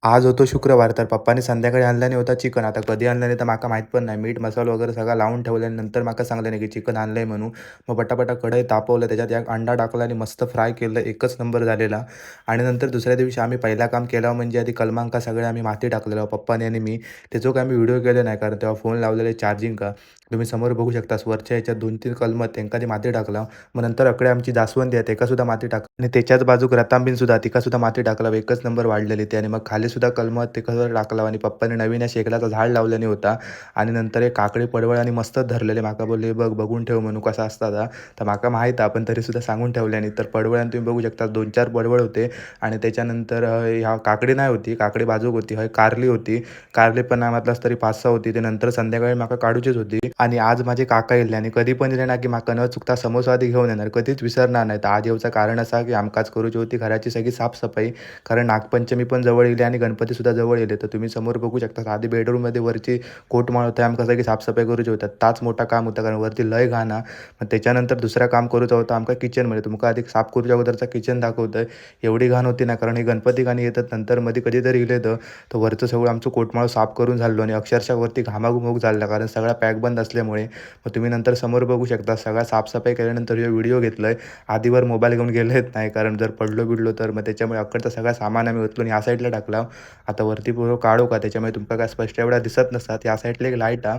आज होतो शुक्रवार, तर पप्पांनी संध्याकाळी आणल्याने होता चिकन. आता कधी आणल्याने तर माका माहीत पण नाही. मीठ मसाला वगैरे सगळा लावून ठेवल्यानंतर माका सांगल्याने की चिकन आणलंय म्हणून. मग पटापटा कढई तापवलं, त्याच्यात एक अंडा टाकला आणि मस्त फ्राय केलं. एकच नंबर झालेला. आणि नंतर दुसऱ्या दिवशी आम्ही पहिला काम केलं म्हणजे आधी कलमांका सगळे आम्ही माती टाकलेलं पप्पाने आणि मी. त्याचं काय आम्ही व्हिडिओ केले नाही, कारण तेव्हा फोन लावलेले चार्जिंग का. तुम्ही समोर बघू शकता वरच्या ह्याच्यात 2-3 कलमं त्यांका ती माती टाकला. मग नंतर अकडे आमची जास्वंदी आहे त्याकासुद्धा माती टाकली आणि त्याच्याच बाजूक रतांबीनसुद्धा तिकासुद्धा माती टाकला. एकच नंबर वाढलेली ती. आणि मग खाली सुद्धा कलमं तिकडं टाकला आणि पप्पाने नवीन या शेकडाचं झाड लावल्याने होता. आणि नंतर एक काकडी पडवळ आणि मस्तच धरलेले. माका बोलले बघ बघून ठेव म्हणून कसा असता ता. तर माका माहीत आहे पण तरीसुद्धा सांगून ठेवल्याने. तर पडवळाने तुम्ही बघू शकता 2-4 पडवळ होते. आणि त्याच्यानंतर ह्या काकडी नाही होती, काकडी बाजूक होती. कारली होती. कारली पण नामातलाच तरी 5-6 होती. ते नंतर संध्याकाळी माका काढूचीच होती. आणि आज माझे काका येले आणि कधी पण येले ना की माका न चुकता समोसा आधी घेऊन येणार. कधीच विसरणार नाही. तर आज येऊचं कारण असं की आमकाच करूची होती घराची सगळी साफसफाई. कारण नागपंचमी पण जवळ येईल आणि गणपतीसुद्धा जवळ येईल. तर तुम्ही समोर बघू शकता आधी बेडरूममध्ये वरची कोटमाळ होते आमका सगळी साफसफाई करूची होतात. ताच मोठा काम होता कारण वरती लय घाण हा. मग त्याच्यानंतर दुसरा काम करूचा होता आमका किचनमध्ये. तुमका आधी साफ करूच्या अगोदरचा किचन दाखवतोय. एवढी घाण होती ना, कारण हे गणपती गाणी येतात नंतर मध्ये कधीतरी इले तर वरचं सगळं आमचं कोटमाळ साफ करून झालो आणि अक्षरशः वरती घामाघूम झाला कारण सगळा पॅक बंद असल्यामुळे. मग तुम्ही नंतर समोर बघू शकता सगळा साफसफाई केल्यानंतर हे व्हिडिओ घेतलाय. आधीवर मोबाईल घेऊन गेलेच नाही, कारण जर पडलो बिडलो तर मग त्याच्यामुळे अकडचा सगळा सामान आम्ही उचलून या साईडला टाकला. आता वरती पूर्ण काढू का त्याच्यामुळे तुमका काय स्पष्ट एवढा दिसत नसतात. या साईडला एक लाईट हा.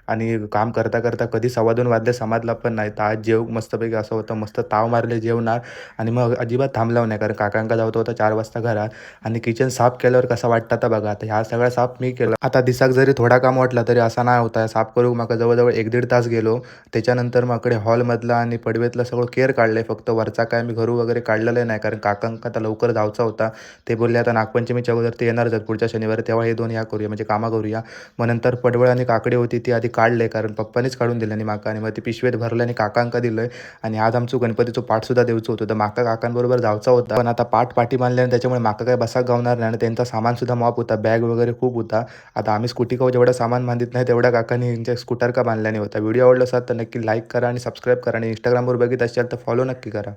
आणि काम करता करता कधी 2:15 वाजले समजला पण नाही. तर आज जेव मस्तपैकी असं होतं, मस्त ताव मारले जेवणार. आणि मग अजिबात थांबलाव नाही, कारण काकांका जावतो होता 4 वाजता घरात. आणि किचन साफ केल्यावर कसं वाटतं आता बघा. आता ह्या सगळ्या साफ मी केलं. आता दिसाक जरी थोडा काम वाटला तरी असा नाही होता. साफ करू मग जवळजवळ 1-1.5 तास गेलो. त्याच्यानंतर मग इकडे हॉलमधला आणि पडवेतलं सगळं केअर काढलंय. फक्त वरचा काय मी घरू वगैरे काढलेलं नाही, कारण काकांका आता लवकर जायचा होता. ते बोलले आता नागपंचमीच्या अगोदर ते येणारच आहेत पुढच्या शनिवारी, तेव्हा हे दोन ह्या करूया म्हणजे कामं करूया. मग नंतर पडवळ आणि काकडी होती ती आधी काढले, कारण पप्पानीच काढून दिले आणि माका. आणि मग ती पिशवेत भरलं आणि काकांका दिलं. आणि आज आमचं गणपतीचं पाठसुद्धा द्यायचं होतं, तर माका काकांबरोबर जायचा होता. पण आता पाठी बांधल्याने त्याच्यामुळे माका काय बसाक गावणार नाही आणि त्यांचा सामानसुद्धा मॉप होता, बॅग वगैरे खूप होता. आता आम्ही स्कूटी का जेवढं सामान बांधित नाही तेवढ्या काकांनी यांच्या स्कूटर का बांधल्याने होता. व्हिडिओ आवडला असाल तर नक्की लाईक करा आणि सबस्क्राईब करा आणि इंस्टाग्रामवर बघित असाल तर फॉलो नक्की करा.